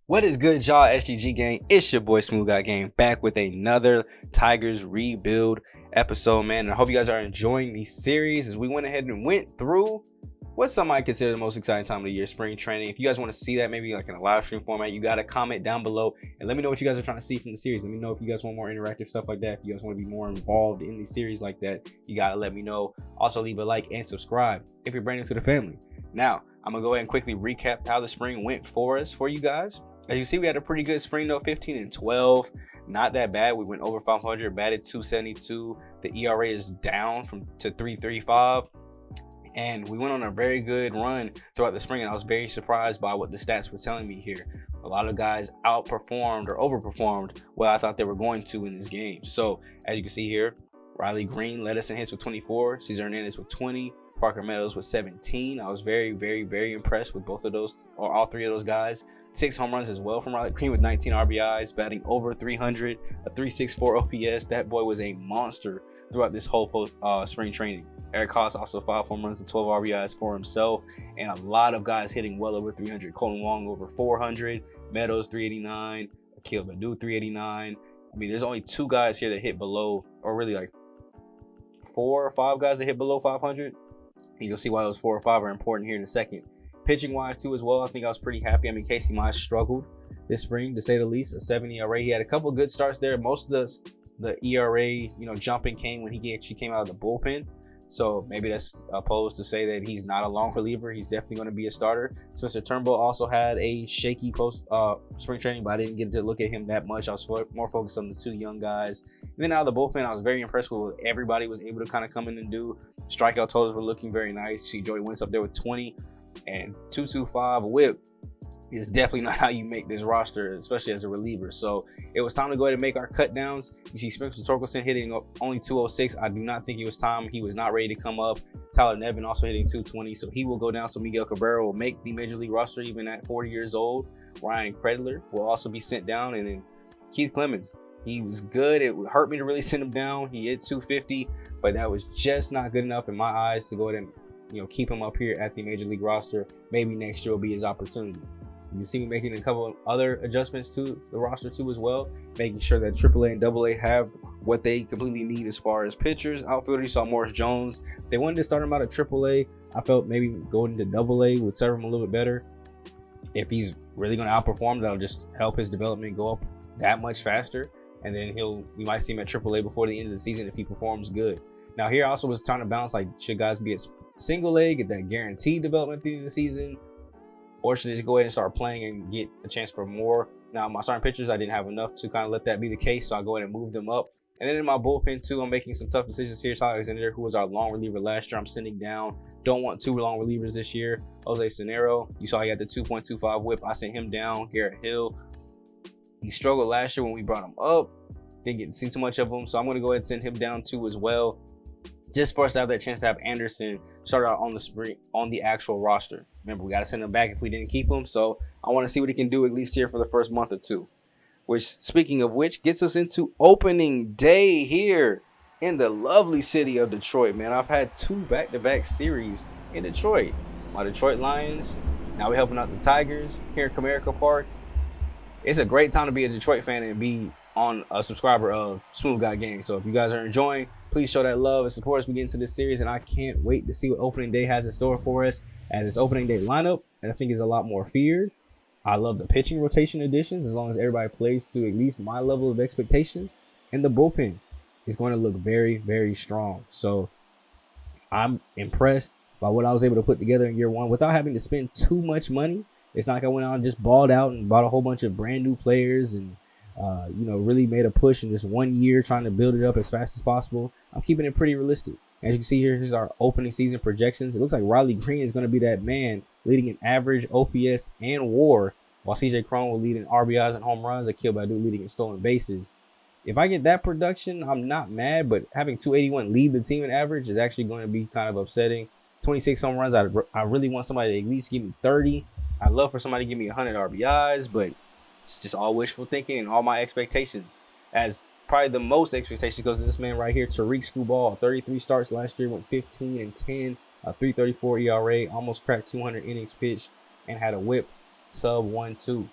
What is good, y'all? SGG gang, it's your boy SmooveGotGame back with another Tigers rebuild episode, man. And I hope you guys are enjoying the series as we went ahead and went through what some might consider the most exciting time of the year, spring training. If you guys want to see that maybe like in a live stream format, you got to comment down below and let me know what you guys are trying to see from the series. Let me know if you guys want more interactive stuff like that. If you guys want to be more involved in the series like that, you got to let me know. Also, leave a like and subscribe if you're brand new to the family. Now, I'm going to go ahead and quickly recap how the spring went for us, for you guys. As you see, we had a pretty good spring though, 15-12, not that bad. We went over 500, batted 272. The ERA is down to 3.35, and we went on a very good run throughout the spring. And I was very surprised by what the stats were telling me here. A lot of guys outperformed or overperformed what I thought they were going to in this game. So as you can see here, Riley Green led us in hits with 24, Cesar Hernandez with 20. Parker Meadows with 17. I was very impressed with both of those, or all three of those guys. 6 home runs as well from Riley Green with 19 RBIs, batting over 300, a 3.64 OPS. That boy was a monster throughout this whole spring training. Eric Haas also 5 home runs and 12 RBIs for himself, and a lot of guys hitting well over 300. Colton Wong over 400, Meadows 389, Akil Baddoo 389. I mean, there's only 2 guys here that hit below, or really like 4 or 5 guys that hit below 500. And you'll see why those 4 or 5 are important here in a second. Pitching wise too as well, I think I was pretty happy. I mean, Casey Mize struggled this spring to say the least. A 7 ERA. He had a couple of good starts there. Most of the ERA, jumping came when he actually came out of the bullpen. So maybe that's opposed to say that he's not a long reliever. He's definitely going to be a starter. Spencer Turnbull also had a shaky post spring training, but I didn't get to look at him that much. I was more focused on the 2 young guys. And then out of the bullpen, I was very impressed with what everybody was able to kind of come in and do. Strikeout totals were looking very nice. You see Joey Wentz up there with 20 and 2.25 whip. Is definitely not how you make this roster, especially as a reliever. So it was time to go ahead and make our cut downs. You see Spencer Torkelson hitting only 206. I do not think it was time. He was not ready to come up. Tyler Nevin also hitting 220, so he will go down. So Miguel Cabrera will make the major league roster even at 40 years old. Ryan Credler will also be sent down, and then Keith Clemens. He was good. It hurt me to really send him down. He hit 250, but that was just not good enough in my eyes to go ahead and keep him up here at the major league roster. Maybe next year will be his opportunity. You can see me making a couple of other adjustments to the roster too as well, making sure that AAA and AA have what they completely need as far as pitchers. Outfielder, you saw Morris Jones. They wanted to start him out at AAA. I felt maybe going into AA would serve him a little bit better. If he's really going to outperform, that'll just help his development go up that much faster. And then we might see him at AAA before the end of the season if he performs good. Now here I also was trying to balance, like, should guys be at single A, get that guaranteed development at the end of the season? Or should I just go ahead and start playing and get a chance for more? Now, my starting pitchers, I didn't have enough to kind of let that be the case, so I'll go ahead and move them up. And then in my bullpen, too, I'm making some tough decisions here. Tyler Alexander, who was our long reliever last year, I'm sending down. Don't want 2 long relievers this year. Jose Cenero, you saw he had the 2.25 whip. I sent him down. Garrett Hill, he struggled last year when we brought him up. Didn't get to see too much of him, so I'm going to go ahead and send him down, too, as well. Just for us to have that chance to have Anderson start out on the spring on the actual roster. Remember, we got to send him back if we didn't keep him. So I want to see what he can do at least here for the first month or 2. Which, speaking of which, gets us into opening day here in the lovely city of Detroit, man. I've had 2 back-to-back series in Detroit. My Detroit Lions. Now we're helping out the Tigers here in Comerica Park. It's a great time to be a Detroit fan and be on a subscriber of SmooveGotGame. So if you guys are enjoying, please show that love and support as we get into this series. And I can't wait to see what opening day has in store for us, as this opening day lineup, and I think is a lot more feared. I love the pitching rotation additions as long as everybody plays to at least my level of expectation. And the bullpen is going to look very strong. So I'm impressed by what I was able to put together in year 1 without having to spend too much money. It's not like I went out and just balled out and bought a whole bunch of brand new players and really made a push in just 1 year trying to build it up as fast as possible. I'm keeping it pretty realistic. As you can see here, here's our opening season projections. It looks like Riley Green is going to be that man leading in average, OPS, and WAR, while CJ Cron will lead in RBIs and home runs, Akil Baddoo leading in stolen bases. If I get that production, I'm not mad, but having 281 lead the team in average is actually going to be kind of upsetting. 26 home runs, I really want somebody to at least give me 30. I'd love for somebody to give me 100 RBIs, but it's just all wishful thinking and all my expectations. As probably the most expectations goes to this man right here, Tariq Skubal. 33 starts last year, went 15-10, a 3.34 ERA, almost cracked 200 innings pitched, and had a whip sub 1.2.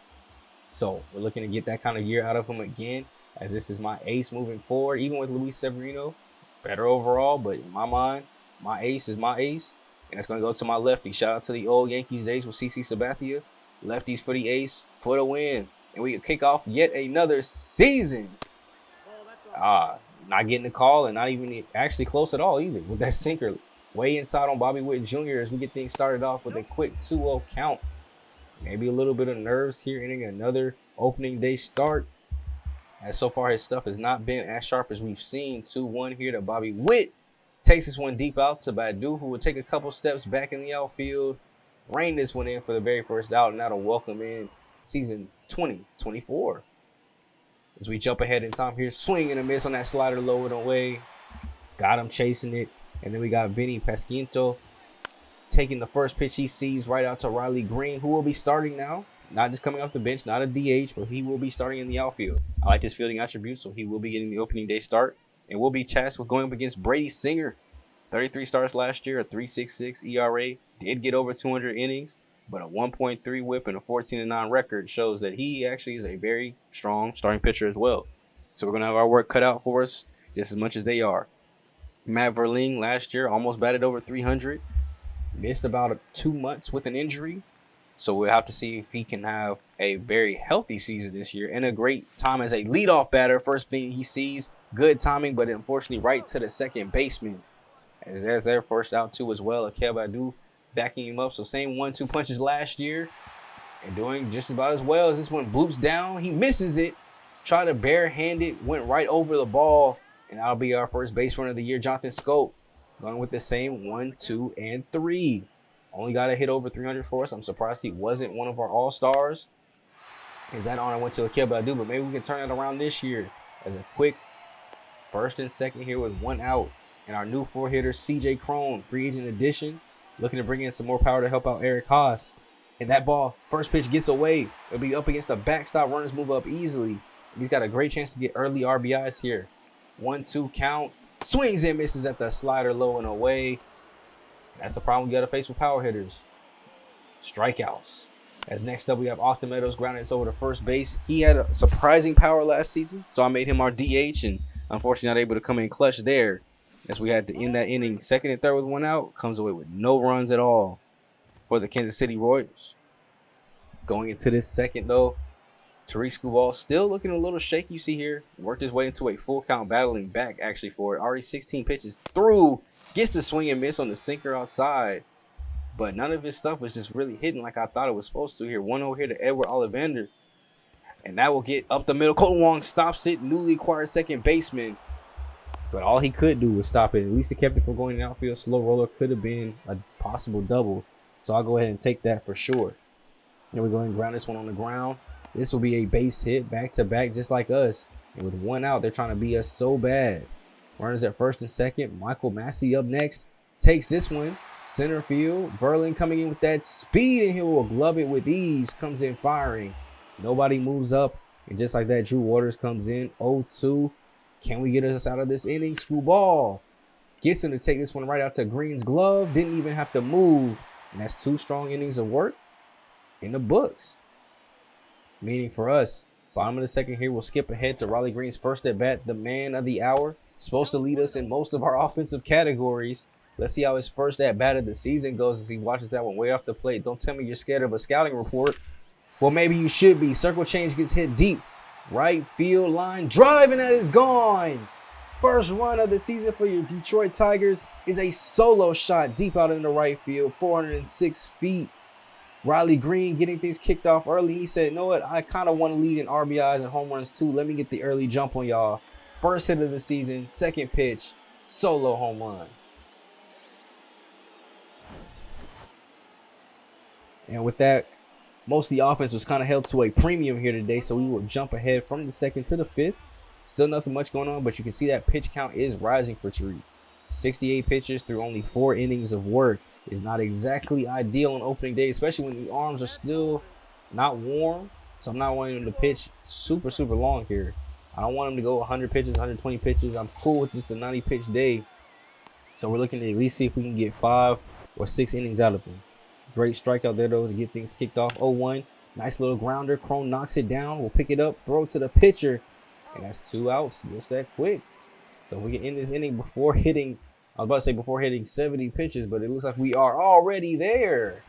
So we're looking to get that kind of year out of him again, as this is my ace moving forward. Even with Luis Severino, better overall, but in my mind, my ace is my ace, and it's going to go to my lefty. Shout out to the old Yankees days with CC Sabathia. Lefties for the ace, for the win. And we can kick off yet another season. Not getting the call and not even actually close at all either with that sinker way inside on Bobby Witt Jr. as we get things started off with a quick 2-0 count. Maybe a little bit of nerves here entering another opening day start. As so far his stuff has not been as sharp as we've seen. 2-1 here to Bobby Witt. Takes this one deep out to Badu, who will take a couple steps back in the outfield. Rein this one in for the very first out, and that'll welcome in season 2024. As we jump ahead in time here, swing and a miss on that slider low and away. Got him chasing it. And then we got Vinny Pasquinto taking the first pitch he sees right out to Riley Green, who will be starting now. Not just coming off the bench, not a DH, but he will be starting in the outfield. I like his fielding attributes, so he will be getting the opening day start. And we'll be tasked with going up against Brady Singer. 33 starts last year, a 3.66 ERA. Did get over 200 innings, but a 1.3 whip and a 14-9 record shows that he actually is a very strong starting pitcher as well. So we're going to have our work cut out for us just as much as they are. Matt Verling last year almost batted over 300. Missed about 2 months with an injury. So we'll have to see if he can have a very healthy season this year and a great time as a leadoff batter. First thing he sees, good timing, but unfortunately right to the second baseman. As there's their first out too as well. Akel Badu backing him up. So same 1-2 punches last year and doing just about as well as this one bloops down. He misses it. Tried to barehand it, went right over the ball. And that'll be our first base runner of the year, Jonathan Scope. Going with the same 1, 2, and 3. Only got a hit over 300 for us. I'm surprised he wasn't one of our all-stars. Is that honor went to Akel Badu, but maybe we can turn it around this year as a quick first and second here with 1 out. And our new 4-hitter, CJ Cron, free agent addition, looking to bring in some more power to help out Eric Haas. And that ball, first pitch gets away. It'll be up against the backstop. Runners move up easily. He's got a great chance to get early RBIs here. 1-2 count. Swings and misses at the slider low and away. That's the problem we got to face with power hitters. Strikeouts. As next up we have Austin Meadows grounding us over to first base. He had a surprising power last season, so I made him our DH, and unfortunately not able to come in clutch there. As we had to end that inning, second and third with 1 out, comes away with no runs at all for the Kansas City Royals. Going into this second though, Tariq Skubal still looking a little shaky. You see here, worked his way into a full count, battling back actually for it. Already 16 pitches through, gets the swing and miss on the sinker outside. But none of his stuff was just really hitting like I thought it was supposed to here. 1-0 here to Edward Ollivander. And that will get up the middle. Colton Wong stops it, newly acquired second baseman. But all he could do was stop it. At least it kept it from going in the outfield. Slow roller could have been a possible double. So I'll go ahead and take that for sure. Then we're going to ground this one on the ground. This will be a base hit back to back just like us. And with 1 out, they're trying to beat us so bad. Runners at first and second. Michael Massey up next. Takes this one. Center field. Verlin coming in with that speed, and he will glove it with ease. Comes in firing. Nobody moves up. And just like that, Drew Waters comes in. 0-2. Can we get us out of this inning? Skubal gets him to take this one right out to Green's glove. Didn't even have to move. And that's 2 strong innings of work in the books. Meaning for us, bottom of the second here, we'll skip ahead to Riley Green's first at bat, the man of the hour. Supposed to lead us in most of our offensive categories. Let's see how his first at bat of the season goes as he watches that one way off the plate. Don't tell me you're scared of a scouting report. Well, maybe you should be. Circle change gets hit deep. Right field line drive, and that is gone. First run of the season for your Detroit Tigers is a solo shot deep out in the right field, 406 feet. Riley Green getting things kicked off early. And he said, you know what? I kind of want to lead in RBIs and home runs too. Let me get the early jump on y'all. First hit of the season, second pitch, solo home run. And with that, most of the offense was kind of held to a premium here today, so we will jump ahead from the second to the fifth. Still nothing much going on, but you can see that pitch count is rising for Tariq. 68 pitches through only 4 innings of work is not exactly ideal on opening day, especially when the arms are still not warm. So I'm not wanting him to pitch super long here. I don't want him to go 100 pitches, 120 pitches. I'm cool with just a 90-pitch day. So we're looking to at least see if we can get 5 or 6 innings out of him. Great strikeout there, though, to get things kicked off. 0-1. Nice little grounder. Crone knocks it down. We'll pick it up, throw it to the pitcher, and that's 2 outs just that quick. So we can end this inning before hitting, I was about to say before hitting 70 pitches, but it looks like we are already there.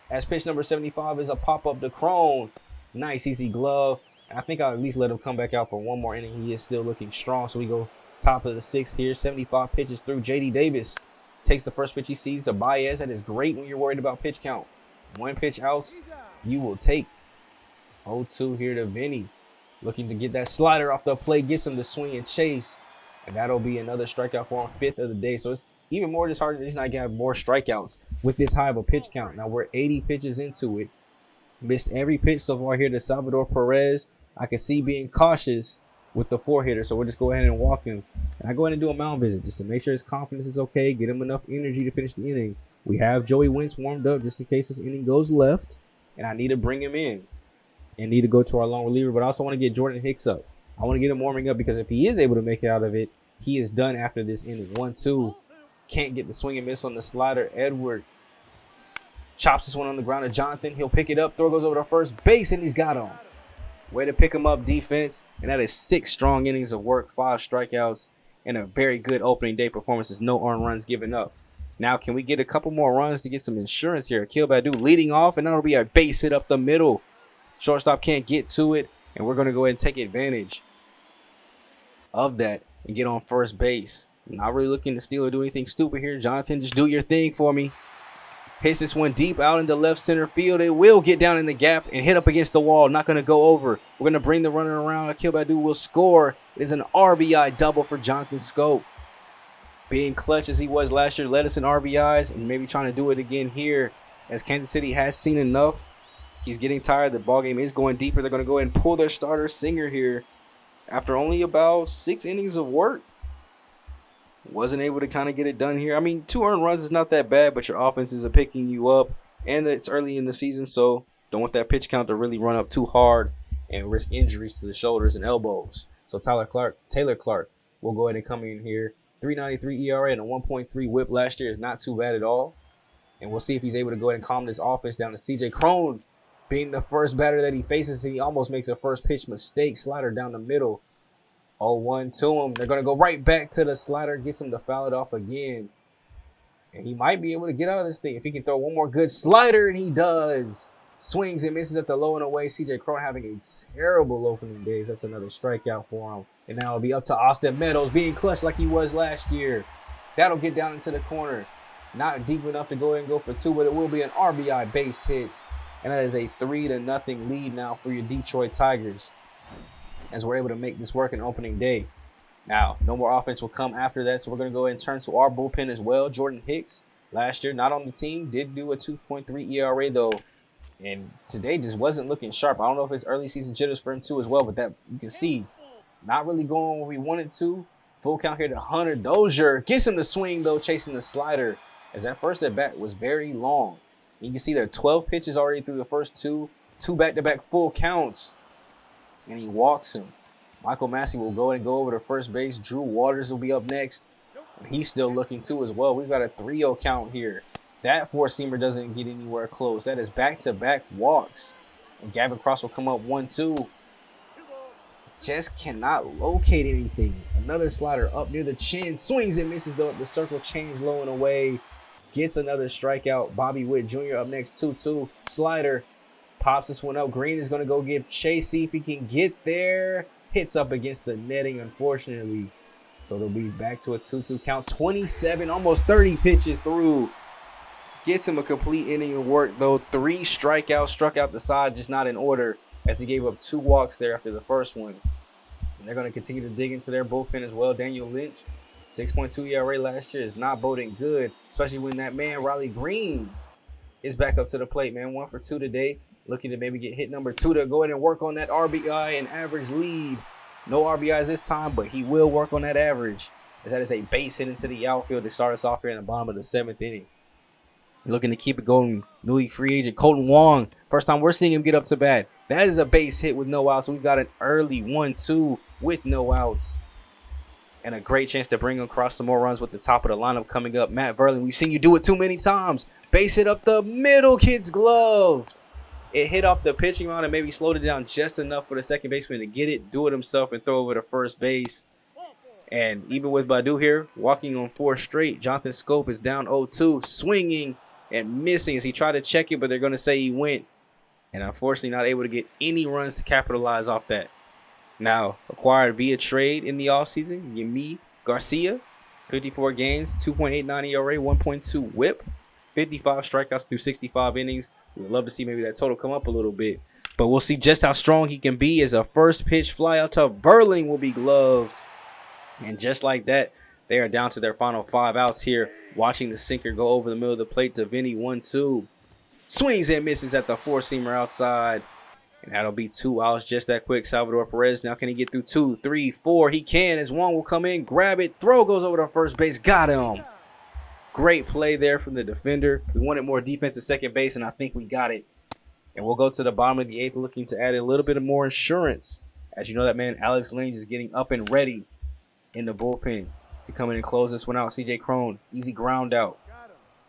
As pitch number 75 is a pop-up to Crone. Nice easy glove. And I think I'll at least let him come back out for one more inning. He is still looking strong. So we go top of the 6th here. 75 pitches through. JD Davis takes the first pitch he sees to Baez. That is great when you're worried about pitch count. 1 pitch outs you will take. 0-2 here to Vinny. Looking to get that slider off the plate. Gets him to swing and chase. And that'll be another strikeout for him. 5th of the day. So it's even more disheartening. He's not going to have more strikeouts with this high of a pitch count. Now we're 80 pitches into it. Missed every pitch so far here to Salvador Perez. I can see being cautious with the 4-hitter. So we'll just go ahead and walk him. And I go ahead and do a mound visit just to make sure his confidence is okay. Get him enough energy to finish the inning. We have Joey Wentz warmed up just in case this inning goes left. And I need to bring him in. And need to go to our long reliever. But I also want to get Jordan Hicks up. I want to get him warming up because if he is able to make it out of it, he is done after this inning. 1-2. Can't get the swing and miss on the slider. Edward chops this one on the ground to Jonathan. He'll pick it up. Throw goes over to first base, and he's got him. Way to pick him up, defense. And that is 6 strong innings of work, 5 strikeouts, and a very good opening day performance. No earned runs given up. Now, can we get a couple more runs to get some insurance here? Akil Baddoo leading off, and that'll be a base hit up the middle. Shortstop can't get to it, and we're going to go ahead and take advantage of that and get on first base. Not really looking to steal or do anything stupid here. Jonathan, just do your thing for me. Hits this one deep out into left center field. It will get down in the gap and hit up against the wall. Not going to go over. We're going to bring the runner around. Akil Baddoo will score. It is an RBI double for Jonathan Scope. Being clutch as he was last year, led us in RBIs and maybe trying to do it again here as Kansas City has seen enough. He's getting tired. The ball game is going deeper. They're going to go ahead and pull their starter Singer here after only about 6 innings of work. Wasn't able to kind of get it done here. I mean, 2 earned runs is not that bad, but your offenses are picking you up. And it's early in the season, so don't want that pitch count to really run up too hard and risk injuries to the shoulders and elbows. So Taylor Clark will go ahead and come in here. 3.93 ERA and a 1.3 whip last year is not too bad at all. And we'll see if he's able to go ahead and calm this offense down to CJ Crone. Being the first batter that he faces, he almost makes a first pitch mistake. Slider down the middle. 0-1 to him. They're going to go right back to the slider. Gets him to foul it off again. And he might be able to get out of this thing if he can throw one more good slider, and he does. Swings and misses at the low and away. CJ Crone having a terrible opening days. That's another strikeout for him. And now it'll be up to Austin Meadows being clutch like he was last year. That'll get down into the corner. Not deep enough to go ahead and go for 2, but it will be an RBI base hit. And that is a 3-0 lead now for your Detroit Tigers, as we're able to make this work in opening day. Now, no more offense will come after that, so we're going to go ahead and turn to our bullpen as well. Jordan Hicks, last year, not on the team, did do a 2.3 ERA, though. And today just wasn't looking sharp. I don't know if it's early season jitters for him, too, as well, but that you can see not really going where we wanted to. Full count here to Hunter Dozier. Gets him to swing, though, chasing the slider, as that first at-bat was very long. You can see there are 12 pitches already through the first 2 back-to-back full counts. And he walks him. Michael Massey will go and go over to first base. Drew Waters will be up next. And he's still looking too as well. We've got a 3-0 count here. That 4-seamer doesn't get anywhere close. That is back-to-back walks. And Gavin Cross will come up 1-2. Just cannot locate anything. Another slider up near the chin. Swings and misses though. The circle change low and away. Gets another strikeout. Bobby Witt Jr. up next, 2-2. Slider. Pops this one up. Green is going to go give chase, see if he can get there. Hits up against the netting, unfortunately. So they'll be back to a 2-2 count. 27, almost 30 pitches through. Gets him a complete inning of work, though. 3 strikeouts, struck out the side, just not in order, as he gave up 2 walks there after the first one. And they're going to continue to dig into their bullpen as well. Daniel Lynch, 6.2 ERA last year, is not boding good, especially when that man, Riley Green, is back up to the plate, man. 1 for 2 today. Looking to maybe get hit number 2 to go ahead and work on that RBI and average lead. No RBIs this time, but he will work on that average, as that is a base hit into the outfield to start us off here in the bottom of the 7th inning. Looking to keep it going. Newly free agent Colton Wong. First time we're seeing him get up to bat. That is a base hit with no outs. So we've got an early 1-2 with no outs. And a great chance to bring him across some more runs with the top of the lineup coming up. Matt Verlin, we've seen you do it too many times. Base hit up the middle, kid's gloved. It hit off the pitching mound and maybe slowed it down just enough for the second baseman to get it, do it himself, and throw over to first base. And even with Badu here, walking on 4 straight, Jonathan Scope is down 0-2, swinging and missing as he tried to check it, but they're going to say he went. And unfortunately not able to get any runs to capitalize off that. Now, acquired via trade in the offseason, Yimi Garcia, 54 games, 2.89 ERA, 1.2 whip, 55 strikeouts through 65 innings. We'd love to see maybe that total come up a little bit. But we'll see just how strong he can be as a first pitch fly out to Verling will be gloved. And just like that, they are down to their final 5 outs here. Watching the sinker go over the middle of the plate to Vinny, 1-2. Swings and misses at the 4-seamer outside. And that'll be 2 outs just that quick. Salvador Perez, now can he get through 2, 3, 4? He can, as one will come in, grab it, throw goes over to first base, got him. Great play there from the defender. We wanted more defense at second base, and I think we got it. And we'll go to the bottom of the 8th, looking to add a little bit of more insurance. As you know, that man Alex Lange is getting up and ready in the bullpen to come in and close this one out. CJ Cron, easy ground out.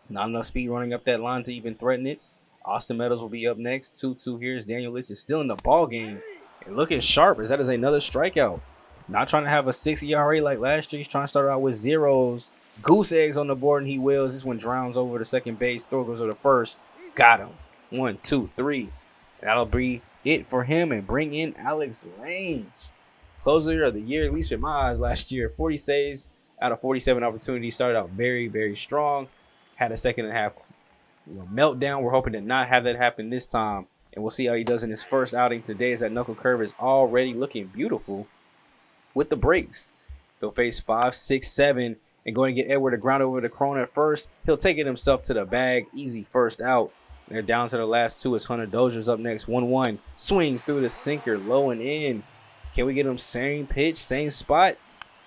Not enough speed running up that line to even threaten it. Austin Meadows will be up next. 2-2 here as Daniel Litch is still in the ball game and looking sharp as that is another strikeout. Not trying to have a 6 ERA like last year. He's trying to start out with zeros. Goose eggs on the board, and he wills. This one drowns over to second base. Throw goes over to first. Got him. 1, 2, 3. That'll be it for him and bring in Alex Lange. Closer of the year, at least in my eyes, last year. 40 saves out of 47 opportunities. Started out very, very strong. Had a second and a half meltdown. We're hoping to not have that happen this time. And we'll see how he does in his first outing today as that knuckle curve is already looking beautiful with the breaks. He'll face 5, 6, 7 and going to get Edward to ground over to Cron at first. He'll take it himself to the bag. Easy first out. They're down to the last 2 as Hunter Dozier's up next. 1-1. Swings through the sinker, low and in. Can we get him same pitch, same spot?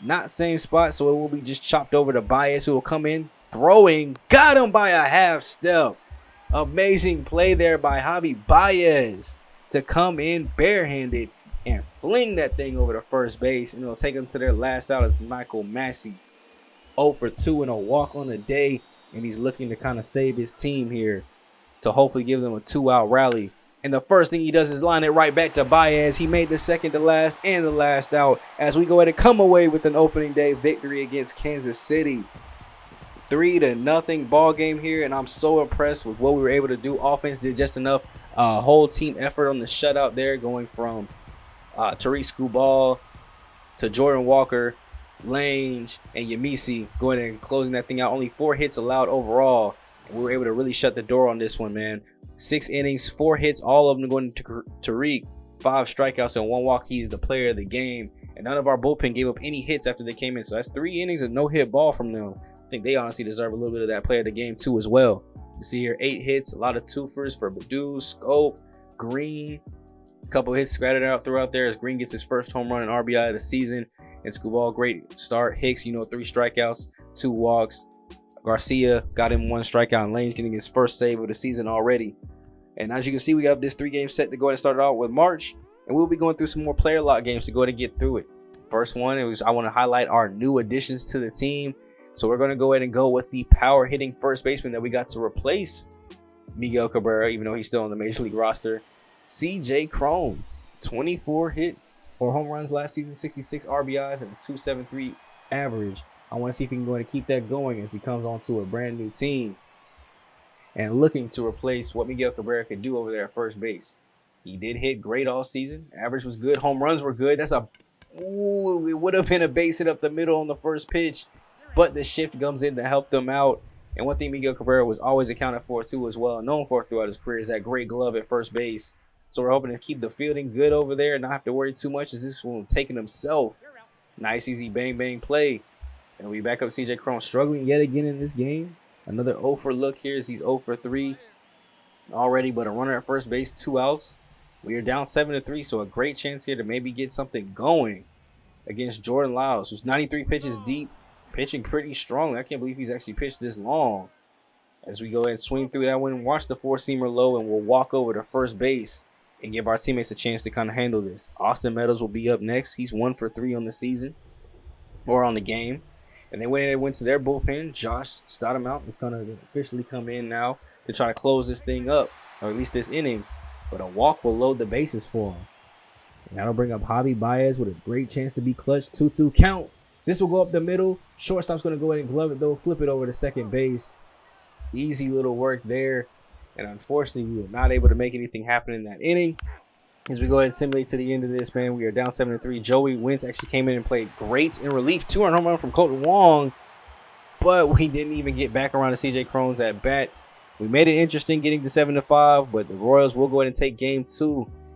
Not same spot, so it will be just chopped over to Baez, who will come in throwing. Got him by a half step. Amazing play there by Javi Baez to come in barehanded and fling that thing over to first base. And it'll take them to their last out as Michael Massey. 0 for 2 and a walk on the day. And he's looking to kind of save his team here to hopefully give them a 2-out rally. And the first thing he does is line it right back to Baez. He made the second to last and the last out as we go ahead and come away with an opening day victory against Kansas City. 3-0 ball game here, and I'm so impressed with what we were able to do. Offense did just enough. Whole team effort on the shutout there, going from Tariq Skubal to Jordan Walker, Lange, and Yamisi going and closing that thing out. Only 4 hits allowed overall, and we were able to really shut the door on this one, man. 6 innings, 4 hits, all of them going to Tariq. 5 strikeouts and 1 walk. He's the player of the game, and none of our bullpen gave up any hits after they came in. So that's 3 innings of no hit ball from them. I think they honestly deserve a little bit of that player of the game too as well. You see here 8 hits, a lot of twofers for Badu, Scope, Green. A couple hits scattered out throughout there as Green gets his first home run and RBI of the season. And Skubal, great start. Hicks, 3 strikeouts, 2 walks. Garcia got him 1 strikeout, and Lane's getting his first save of the season already. And as you can see, we have this 3-game set to go ahead and start it out with March. And we'll be going through some more player lock games to go ahead and get through it. First one, I want to highlight our new additions to the team. So we're going to go ahead and go with the power hitting first baseman that we got to replace Miguel Cabrera, even though he's still on the Major League roster. CJ Cron, 24 hits or home runs last season, 66 RBIs, and a 2.73 average. I want to see if he can go ahead and keep that going as he comes onto a brand new team and looking to replace what Miguel Cabrera could do over there at first base. He did hit great all season. Average was good. Home runs were good. It would have been a base hit up the middle on the first pitch, but the shift comes in to help them out. And one thing Miguel Cabrera was always accounted for too as well, known for throughout his career, is that great glove at first base. So we're hoping to keep the fielding good over there and not have to worry too much as this one taking himself. Nice, easy bang, bang play. And we back up CJ Cron struggling yet again in this game. Another 0 for look here as he's 0 for 3 already, but a runner at first base, 2 outs. We are down 7-3, so a great chance here to maybe get something going against Jordan Lyles, who's 93 pitches deep, pitching pretty strongly. I can't believe he's actually pitched this long. As we go ahead and swing through that one and watch the 4-seamer low, and we'll walk over to first base and give our teammates a chance to kind of handle this. Austin Meadows will be up next. He's 1 for 3 on the season or on the game. And they went to their bullpen. Josh Stoudemire is going to officially come in now to try to close this thing up, or at least this inning. but a walk will load the bases for him. And that'll bring up Javi Baez with a great chance to be clutch. 2-2 count. This will go up the middle. Shortstop's going to go ahead and glove it, though. Flip it over to second base. Easy little work there. And unfortunately, we were not able to make anything happen in that inning. As we go ahead and simulate to the end of this, man, we are down 7-3. Joey Wentz actually came in and played great in relief. 2-run home run from Colton Wong. But we didn't even get back around to CJ Cron's at bat. We made it interesting getting to 7-5, but the Royals will go ahead and take game 2.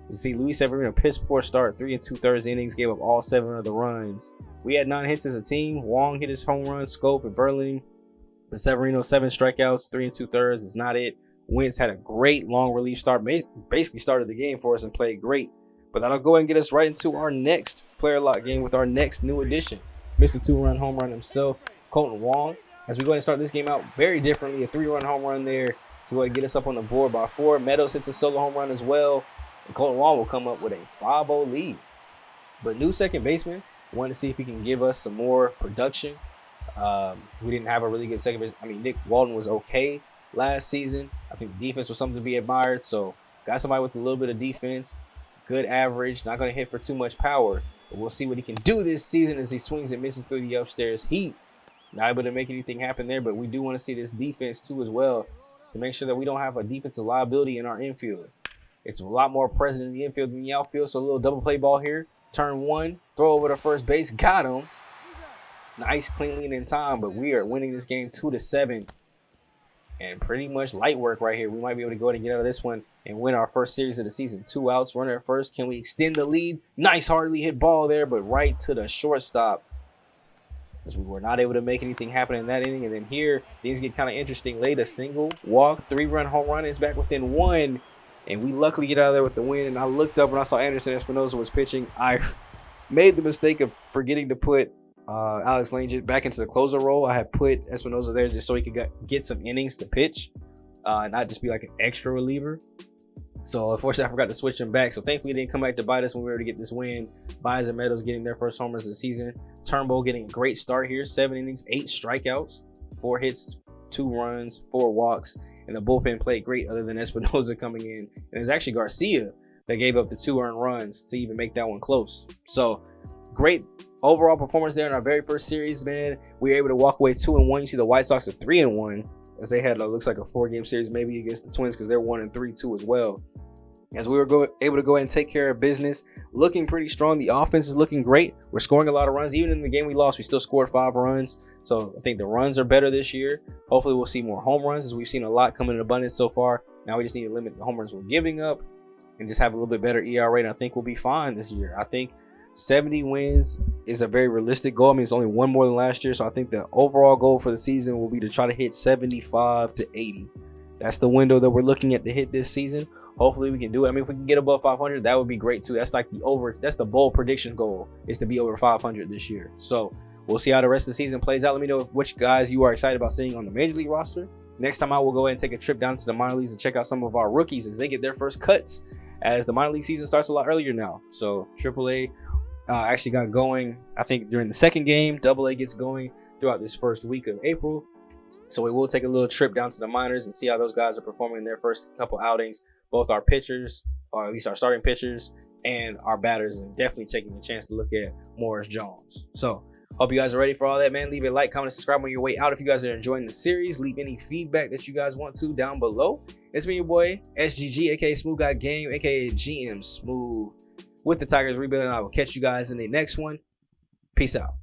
You see Luis Severino piss poor start, 3 2/3 innings, gave up all 7 of the runs. We had 9 hits as a team. Wong hit his home run, Scope and Verlander. But Severino 7 strikeouts, 3 2/3 is not it. Wentz had a great long relief start, basically started the game for us and played great. But that'll go ahead and get us right into our next player lock game with our next new addition. Mr. 2-run home run himself, Colton Wong. As we go ahead and start this game out very differently, a 3-run home run there to go ahead and get us up on the board by 4. Meadows hits a solo home run as well. And Colton Wong will come up with a 5-0 lead. But new second baseman, wanted to see if he can give us some more production. We didn't have a really good second base. I mean, Nick Walden was okay last season. I think the defense was something to be admired. So got somebody with a little bit of defense, good average, not going to hit for too much power. But we'll see what he can do this season as he swings and misses through the upstairs heat. Not able to make anything happen there, but we do want to see this defense too as well to make sure that we don't have a defensive liability in our infield. It's a lot more present in the infield than the outfield, so a little double play ball here. Turn 1, throw over to first base, got him. Nice, cleanly and in time, but we are winning this game 2-7. And pretty much light work right here. We might be able to go ahead and get out of this one and win our first series of the season. 2 outs, runner at first. Can we extend the lead? Nice, hardly hit ball there, but right to the shortstop. As we were not able to make anything happen in that inning. And then here, things get kind of interesting late. A single, walk, 3-run home run is back within 1. And we luckily get out of there with the win. And I looked up and I saw Anderson Espinosa was pitching. I made the mistake of forgetting to put Alex Langit back into the closer role. I had put Espinosa there just so he could get some innings to pitch, not just be like an extra reliever. So unfortunately, I forgot to switch him back. So thankfully, it didn't come back to bite us when we were able to get this win. Baez and Meadows getting their first homers of the season. Turnbull getting a great start here. 7 innings, 8 strikeouts, 4 hits, 2 runs, 4 walks. And the bullpen played great other than Espinosa coming in. And it's actually Garcia that gave up the 2 earned runs to even make that one close. So great overall performance there in our very first series, man. We were able to walk away 2-1. You see the White Sox are 3-1 as they had looks like a 4-game series maybe against the Twins because they're 1-3 too as well. As we were able to go ahead and take care of business, looking pretty strong. The offense is looking great. We're scoring a lot of runs. Even in the game we lost, we still scored 5 runs. So I think the runs are better this year. Hopefully we'll see more home runs as we've seen a lot come in abundance so far. Now we just need to limit the home runs we're giving up and just have a little bit better ERA. And I think we'll be fine this year. I think 70 wins is a very realistic goal. I mean, it's only 1 more than last year. So I think the overall goal for the season will be to try to hit 75 to 80. That's the window that we're looking at to hit this season. Hopefully we can do it. I mean, if we can get above 500, that would be great too. That's like that's the bold prediction goal is to be over 500 this year. So we'll see how the rest of the season plays out. Let me know which guys you are excited about seeing on the Major League roster. Next time I will go ahead and take a trip down to the minor leagues and check out some of our rookies as they get their first cuts as the minor league season starts a lot earlier now. So AAA actually got going, I think, during the second game. AA gets going throughout this first week of April. So we will take a little trip down to the minors and see how those guys are performing in their first couple outings. Both our pitchers, or at least our starting pitchers, and our batters, and definitely taking a chance to look at Morris Jones. So hope you guys are ready for all that, man. Leave a like, comment, subscribe on your way out if you guys are enjoying the series. Leave any feedback that you guys want to down below. It's me, your boy, SGG, aka SmooveGotGame, aka GM Smooth, with the Tigers rebuilding. I will catch you guys in the next one. Peace out.